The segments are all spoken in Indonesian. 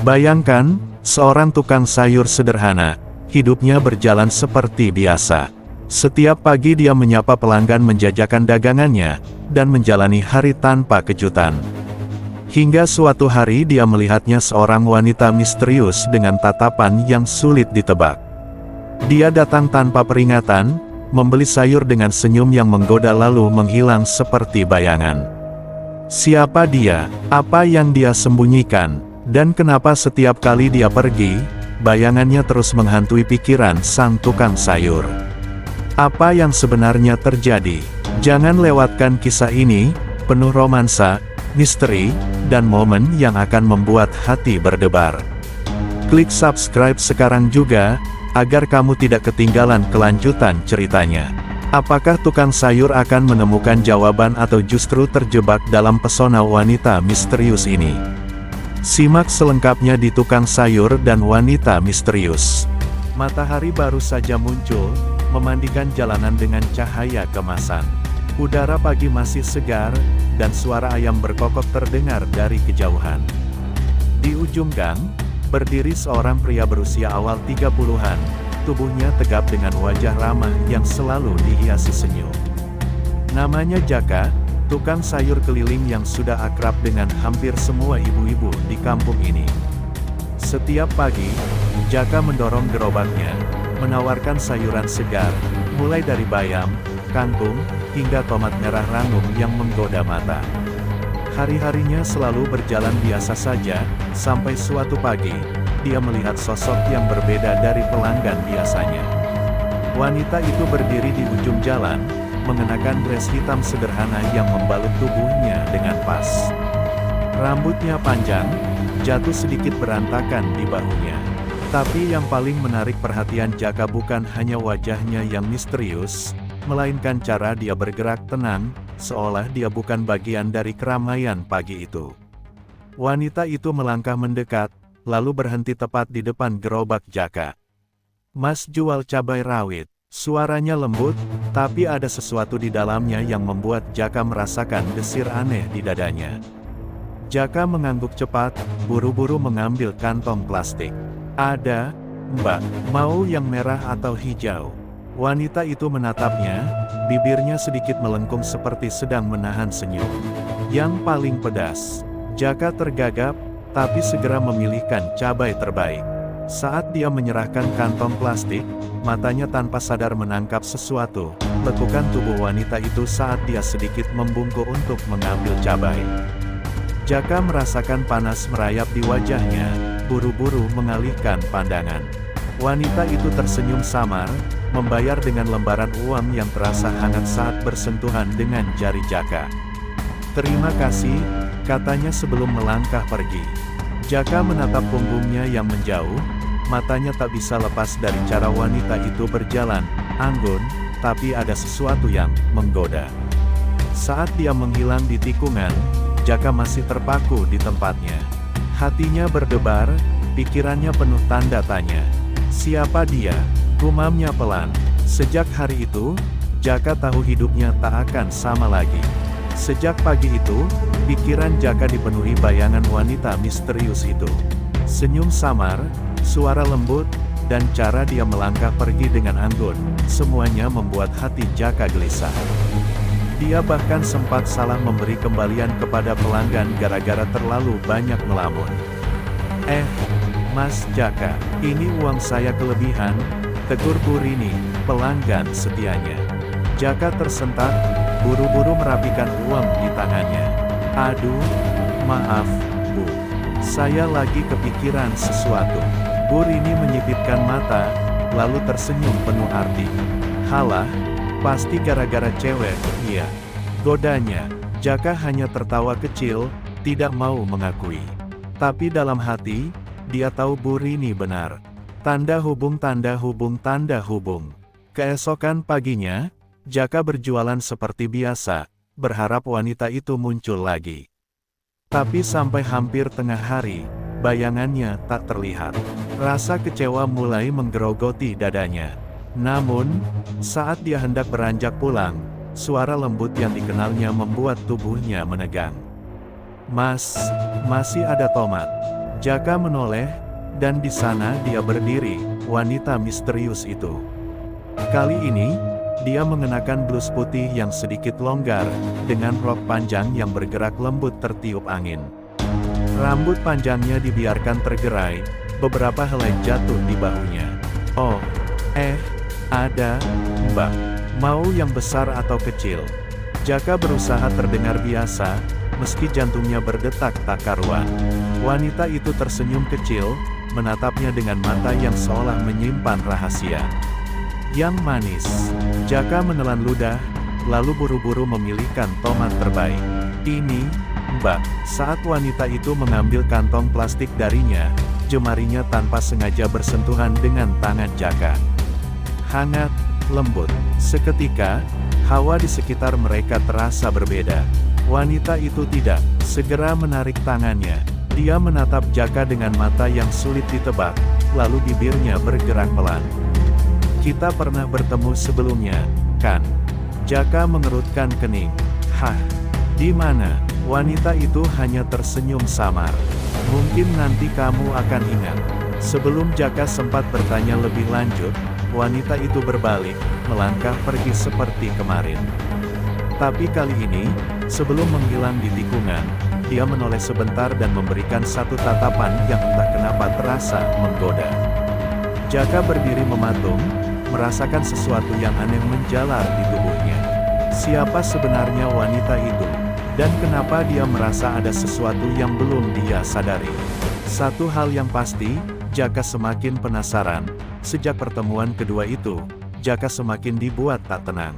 Bayangkan, seorang tukang sayur sederhana, hidupnya berjalan seperti biasa. Setiap pagi dia menyapa pelanggan menjajakan dagangannya, dan menjalani hari tanpa kejutan. Hingga suatu hari dia melihatnya seorang wanita misterius dengan tatapan yang sulit ditebak. Dia datang tanpa peringatan, membeli sayur dengan senyum yang menggoda lalu menghilang seperti bayangan. Siapa dia, apa yang dia sembunyikan, dan kenapa setiap kali dia pergi, bayangannya terus menghantui pikiran sang tukang sayur. Apa yang sebenarnya terjadi? Jangan lewatkan kisah ini, penuh romansa, misteri, dan momen yang akan membuat hati berdebar. Klik subscribe sekarang juga, agar kamu tidak ketinggalan kelanjutan ceritanya. Apakah tukang sayur akan menemukan jawaban atau justru terjebak dalam pesona wanita misterius ini? Simak selengkapnya di Tukang Sayur dan Wanita Misterius. Matahari baru saja muncul, memandikan jalanan dengan cahaya kemasan. Udara pagi masih segar, dan suara ayam berkokok terdengar dari kejauhan. Di ujung gang, berdiri seorang pria berusia awal 30-an, tubuhnya tegap dengan wajah ramah yang selalu dihiasi senyum. Namanya Jaka, tukang sayur keliling yang sudah akrab dengan hampir semua ibu-ibu di kampung ini. Setiap pagi, Jaka mendorong gerobaknya, menawarkan sayuran segar, mulai dari bayam, kangkung, hingga tomat merah ranum yang menggoda mata. Hari-harinya selalu berjalan biasa saja, sampai suatu pagi, dia melihat sosok yang berbeda dari pelanggan biasanya. Wanita itu berdiri di ujung jalan, mengenakan dress hitam sederhana yang membalut tubuhnya dengan pas. Rambutnya panjang, jatuh sedikit berantakan di bahunya. Tapi yang paling menarik perhatian Jaka bukan hanya wajahnya yang misterius, melainkan cara dia bergerak tenang, seolah dia bukan bagian dari keramaian pagi itu. Wanita itu melangkah mendekat, lalu berhenti tepat di depan gerobak Jaka. "Mas jual cabai rawit." Suaranya lembut, tapi ada sesuatu di dalamnya yang membuat Jaka merasakan desir aneh di dadanya. Jaka mengangguk cepat, buru-buru mengambil kantong plastik. "Ada, Mbak, mau yang merah atau hijau?" Wanita itu menatapnya, bibirnya sedikit melengkung seperti sedang menahan senyum. "Yang paling pedas." Jaka tergagap, tapi segera memilihkan cabai terbaik. Saat dia menyerahkan kantong plastik, matanya tanpa sadar menangkap sesuatu, lekukan tubuh wanita itu saat dia sedikit membungkuk untuk mengambil cabai. Jaka merasakan panas merayap di wajahnya, buru-buru mengalihkan pandangan. Wanita itu tersenyum samar, membayar dengan lembaran uang yang terasa hangat saat bersentuhan dengan jari Jaka. "Terima kasih," katanya sebelum melangkah pergi. Jaka menatap punggungnya yang menjauh, matanya tak bisa lepas dari cara wanita itu berjalan, anggun, tapi ada sesuatu yang menggoda. Saat dia menghilang di tikungan, Jaka masih terpaku di tempatnya. Hatinya berdebar, pikirannya penuh tanda tanya. Siapa dia? Gumamnya pelan. Sejak hari itu, Jaka tahu hidupnya tak akan sama lagi. Sejak pagi itu, pikiran Jaka dipenuhi bayangan wanita misterius itu. Senyum samar, suara lembut, dan cara dia melangkah pergi dengan anggun, semuanya membuat hati Jaka gelisah. Dia bahkan sempat salah memberi kembalian kepada pelanggan gara-gara terlalu banyak melamun. Mas Jaka, ini uang saya kelebihan," tegur Bu Rini, pelanggan setianya. Jaka tersentak, buru-buru merapikan uang di tangannya. "Aduh, maaf, Bu. Saya lagi kepikiran sesuatu." Bu Rini menyipitkan mata, lalu tersenyum penuh arti. "Halah, pasti gara-gara cewek, iya," godanya. Jaka hanya tertawa kecil, tidak mau mengakui. Tapi dalam hati, dia tahu Bu Rini benar. Tanda hubung, tanda hubung, tanda hubung. Keesokan paginya, Jaka berjualan seperti biasa, berharap wanita itu muncul lagi. Tapi sampai hampir tengah hari, bayangannya tak terlihat. Rasa kecewa mulai menggerogoti dadanya. Namun, saat dia hendak beranjak pulang, suara lembut yang dikenalnya membuat tubuhnya menegang. "Mas, masih ada tomat?" Jaka menoleh, dan di sana dia berdiri, wanita misterius itu. Kali ini, dia mengenakan blus putih yang sedikit longgar, dengan rok panjang yang bergerak lembut tertiup angin. Rambut panjangnya dibiarkan tergerai, beberapa helai jatuh di bahunya. Oh, ada, Mbak. Mau yang besar atau kecil? Jaka berusaha terdengar biasa, meski jantungnya berdetak tak karuan. Wanita itu tersenyum kecil, menatapnya dengan mata yang seolah menyimpan rahasia. Yang manis. Jaka menelan ludah, lalu buru-buru memilihkan tomat terbaik. Ini, Mbak. Saat wanita itu mengambil kantong plastik darinya, jemarinya tanpa sengaja bersentuhan dengan tangan Jaka. Hangat, lembut. Seketika, hawa di sekitar mereka terasa berbeda. Wanita itu tidak segera menarik tangannya. Dia menatap Jaka dengan mata yang sulit ditebak, lalu bibirnya bergerak pelan. Kita pernah bertemu sebelumnya, kan? Jaka mengerutkan kening. Hah? Di mana? Wanita itu hanya tersenyum samar. Mungkin nanti kamu akan ingat. Sebelum Jaka sempat bertanya lebih lanjut, wanita itu berbalik, melangkah pergi seperti kemarin. Tapi kali ini, sebelum menghilang di tikungan, dia menoleh sebentar dan memberikan satu tatapan yang entah kenapa terasa menggoda. Jaka berdiri mematung, merasakan sesuatu yang aneh menjalar di tubuhnya. Siapa sebenarnya wanita itu? Dan kenapa dia merasa ada sesuatu yang belum dia sadari? Satu hal yang pasti, Jaka semakin penasaran. Sejak pertemuan kedua itu, Jaka semakin dibuat tak tenang.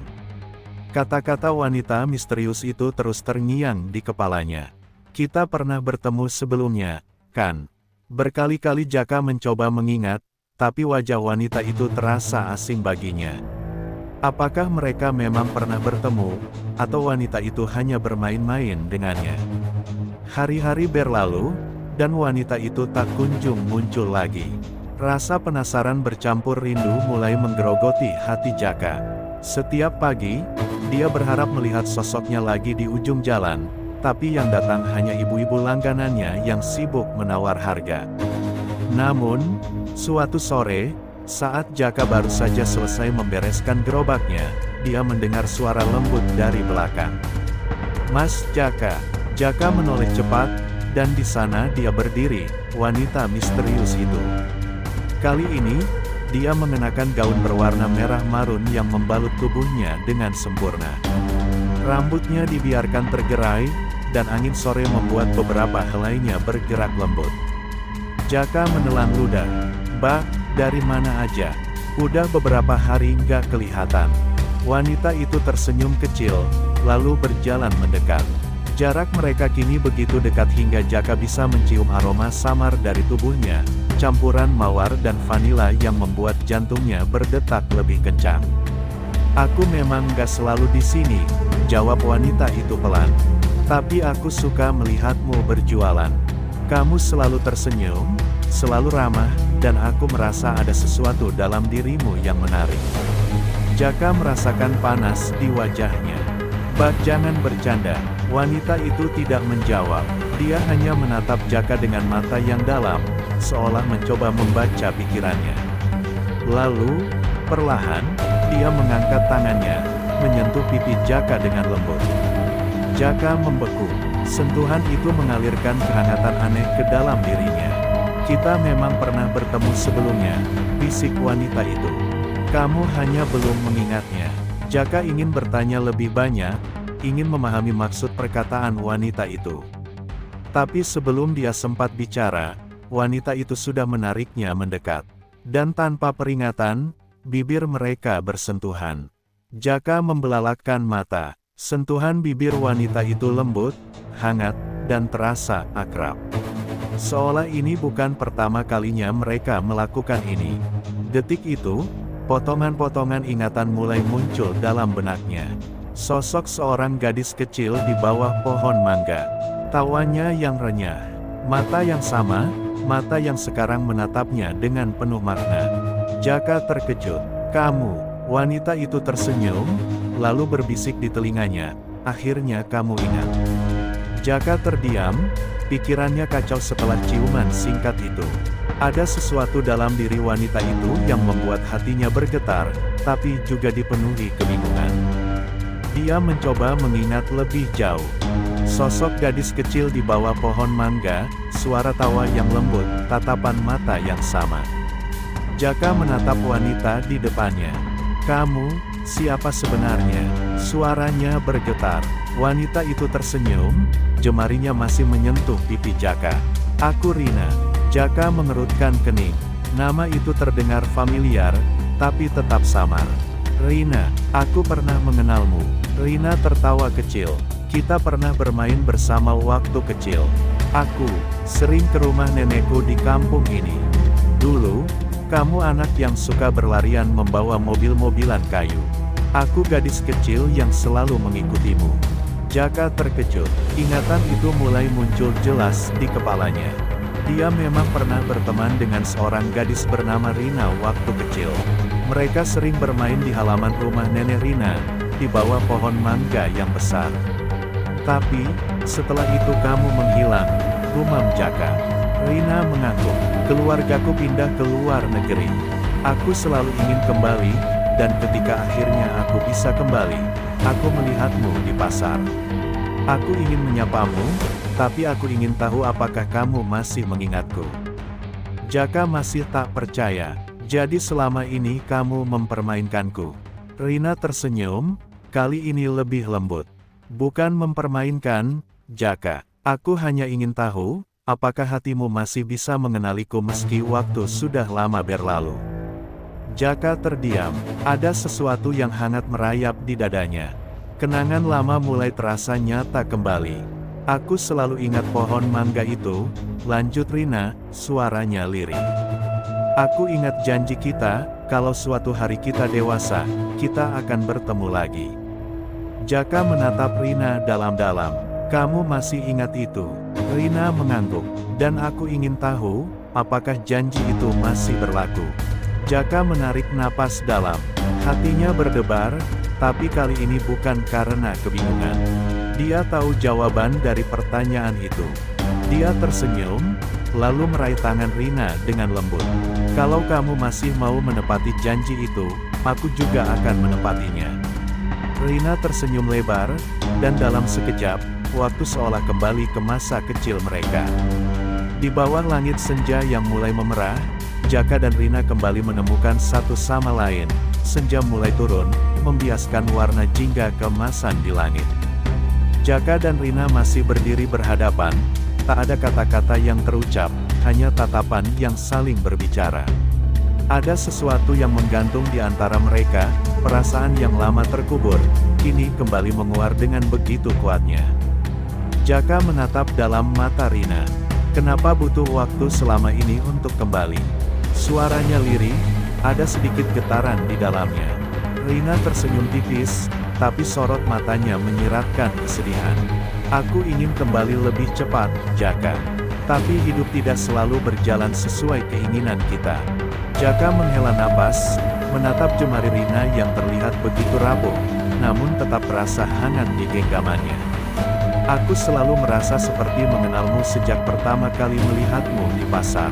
Kata-kata wanita misterius itu terus terngiang di kepalanya. Kita pernah bertemu sebelumnya, kan? Berkali-kali Jaka mencoba mengingat, tapi wajah wanita itu terasa asing baginya. Apakah mereka memang pernah bertemu, atau wanita itu hanya bermain-main dengannya? Hari-hari berlalu, dan wanita itu tak kunjung muncul lagi. Rasa penasaran bercampur rindu mulai menggerogoti hati Jaka. Setiap pagi, dia berharap melihat sosoknya lagi di ujung jalan, tapi yang datang hanya ibu-ibu langganannya yang sibuk menawar harga. Namun, suatu sore, saat Jaka baru saja selesai membereskan gerobaknya, dia mendengar suara lembut dari belakang. Mas Jaka. Jaka menoleh cepat, dan di sana dia berdiri, wanita misterius itu. Kali ini, dia mengenakan gaun berwarna merah marun yang membalut tubuhnya dengan sempurna. Rambutnya dibiarkan tergerai, dan angin sore membuat beberapa helainya bergerak lembut. Jaka menelan ludah. Mbak, dari mana aja? Udah beberapa hari nggak kelihatan. Wanita itu tersenyum kecil, lalu berjalan mendekat. Jarak mereka kini begitu dekat hingga Jaka bisa mencium aroma samar dari tubuhnya, campuran mawar dan vanila yang membuat jantungnya berdetak lebih kencang. Aku memang nggak selalu di sini, jawab wanita itu pelan. Tapi aku suka melihatmu berjualan. Kamu selalu tersenyum, selalu ramah, dan aku merasa ada sesuatu dalam dirimu yang menarik. Jaka merasakan panas di wajahnya. Bak, jangan bercanda. Wanita itu tidak menjawab. Dia hanya menatap Jaka dengan mata yang dalam, seolah mencoba membaca pikirannya. Lalu, perlahan, dia mengangkat tangannya, menyentuh pipi Jaka dengan lembut. Jaka membeku. Sentuhan itu mengalirkan kehangatan aneh ke dalam dirinya. Kita memang pernah bertemu sebelumnya, bisik wanita itu. Kamu hanya belum mengingatnya. Jaka ingin bertanya lebih banyak, ingin memahami maksud perkataan wanita itu. Tapi sebelum dia sempat bicara, wanita itu sudah menariknya mendekat. Dan tanpa peringatan, bibir mereka bersentuhan. Jaka membelalakkan mata. Sentuhan bibir wanita itu lembut, hangat, dan terasa akrab. Seolah ini bukan pertama kalinya mereka melakukan ini. Detik itu, potongan-potongan ingatan mulai muncul dalam benaknya. Sosok seorang gadis kecil di bawah pohon mangga. Tawanya yang renyah. Mata yang sama, mata yang sekarang menatapnya dengan penuh makna. Jaka terkejut. Kamu. Wanita itu tersenyum, lalu berbisik di telinganya. Akhirnya kamu ingat. Jaka terdiam, pikirannya kacau setelah ciuman singkat itu. Ada sesuatu dalam diri wanita itu yang membuat hatinya bergetar, tapi juga dipenuhi kebingungan. Dia mencoba mengingat lebih jauh. Sosok gadis kecil di bawah pohon mangga, suara tawa yang lembut, tatapan mata yang sama. Jaka menatap wanita di depannya. "Kamu, siapa sebenarnya?" Suaranya bergetar. Wanita itu tersenyum, jemarinya masih menyentuh pipi Jaka. "Aku Rina." Jaka mengerutkan kening. Nama itu terdengar familiar, tapi tetap samar. "Rina, aku pernah mengenalmu." Rina tertawa kecil. "Kita pernah bermain bersama waktu kecil. Aku sering ke rumah nenekku di kampung ini. Dulu, kamu anak yang suka berlarian membawa mobil-mobilan kayu. Aku gadis kecil yang selalu mengikutimu." Jaka terkejut. Ingatan itu mulai muncul jelas di kepalanya. Dia memang pernah berteman dengan seorang gadis bernama Rina waktu kecil. Mereka sering bermain di halaman rumah nenek Rina, di bawah pohon mangga yang besar. "Tapi, setelah itu kamu menghilang," gumam Jaka. Rina mengangguk. "Keluargaku pindah ke luar negeri. Aku selalu ingin kembali, dan ketika akhirnya aku bisa kembali, aku melihatmu di pasar. Aku ingin menyapamu, tapi aku ingin tahu apakah kamu masih mengingatku." Jaka masih tak percaya. "Jadi selama ini kamu mempermainkanku?" Rina tersenyum, kali ini lebih lembut. "Bukan mempermainkan, Jaka. Aku hanya ingin tahu, apakah hatimu masih bisa mengenaliku meski waktu sudah lama berlalu." Jaka terdiam. Ada sesuatu yang hangat merayap di dadanya. Kenangan lama mulai terasa nyata kembali. "Aku selalu ingat pohon mangga itu," lanjut Rina, suaranya lirih. "Aku ingat janji kita, kalau suatu hari kita dewasa, kita akan bertemu lagi." Jaka menatap Rina dalam-dalam. "Kamu masih ingat itu?" Rina mengangguk. "Dan aku ingin tahu, apakah janji itu masih berlaku?" Jaka menarik napas dalam. Hatinya berdebar, tapi kali ini bukan karena kebingungan. Dia tahu jawaban dari pertanyaan itu. Dia tersenyum, lalu meraih tangan Rina dengan lembut. "Kalau kamu masih mau menepati janji itu, aku juga akan menepatinya." Rina tersenyum lebar, dan dalam sekejap, waktu seolah kembali ke masa kecil mereka. Di bawah langit senja yang mulai memerah, Jaka dan Rina kembali menemukan satu sama lain. Senja mulai turun, membiaskan warna jingga keemasan di langit. Jaka dan Rina masih berdiri berhadapan, tak ada kata-kata yang terucap, hanya tatapan yang saling berbicara. Ada sesuatu yang menggantung di antara mereka, perasaan yang lama terkubur, kini kembali menguar dengan begitu kuatnya. Jaka menatap dalam mata Rina. "Kenapa butuh waktu selama ini untuk kembali?" Suaranya lirih, ada sedikit getaran di dalamnya. Rina tersenyum tipis, tapi sorot matanya menyiratkan kesedihan. "Aku ingin kembali lebih cepat, Jaka. Tapi hidup tidak selalu berjalan sesuai keinginan kita." Jaka menghela napas, menatap jemari Rina yang terlihat begitu rapuh, namun tetap terasa hangat di genggamannya. "Aku selalu merasa seperti mengenalmu sejak pertama kali melihatmu di pasar.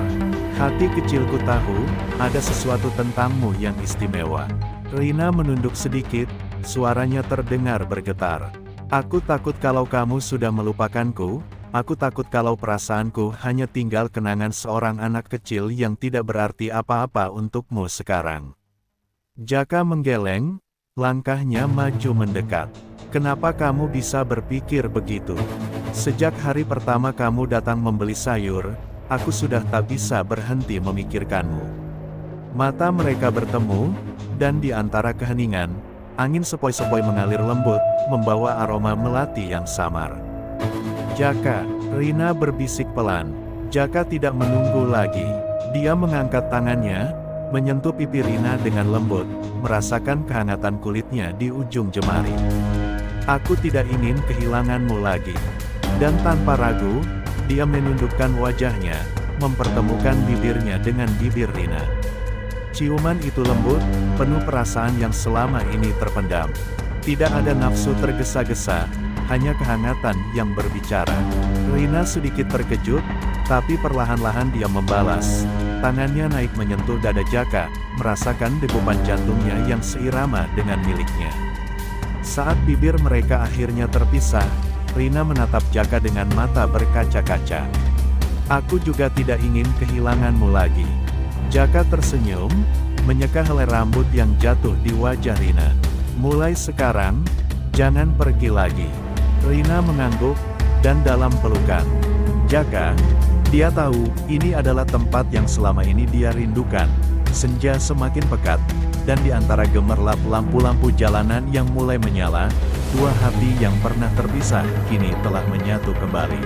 Hati kecilku tahu, ada sesuatu tentangmu yang istimewa." Rina menunduk sedikit, suaranya terdengar bergetar. "Aku takut kalau kamu sudah melupakanku, aku takut kalau perasaanku hanya tinggal kenangan seorang anak kecil yang tidak berarti apa-apa untukmu sekarang." Jaka menggeleng, langkahnya maju mendekat. "Kenapa kamu bisa berpikir begitu? Sejak hari pertama kamu datang membeli sayur, aku sudah tak bisa berhenti memikirkanmu." Mata mereka bertemu, dan di antara keheningan, angin sepoi-sepoi mengalir lembut, membawa aroma melati yang samar. "Jaka," Rina berbisik pelan. Jaka tidak menunggu lagi. Dia mengangkat tangannya, menyentuh pipi Rina dengan lembut, merasakan kehangatan kulitnya di ujung jemari. "Aku tidak ingin kehilanganmu lagi." Dan tanpa ragu, dia menundukkan wajahnya, mempertemukan bibirnya dengan bibir Rina. Ciuman itu lembut, penuh perasaan yang selama ini terpendam. Tidak ada nafsu tergesa-gesa, hanya kehangatan yang berbicara. Rina sedikit terkejut, tapi perlahan-lahan dia membalas. Tangannya naik menyentuh dada Jaka, merasakan degupan jantungnya yang seirama dengan miliknya. Saat bibir mereka akhirnya terpisah, Rina menatap Jaka dengan mata berkaca-kaca. "Aku juga tidak ingin kehilanganmu lagi." Jaka tersenyum, menyeka helai rambut yang jatuh di wajah Rina. "Mulai sekarang, jangan pergi lagi." Rina mengangguk, dan dalam pelukan Jaka, dia tahu, ini adalah tempat yang selama ini dia rindukan. Senja semakin pekat, dan di antara gemerlap lampu-lampu jalanan yang mulai menyala, dua hati yang pernah terpisah, kini telah menyatu kembali.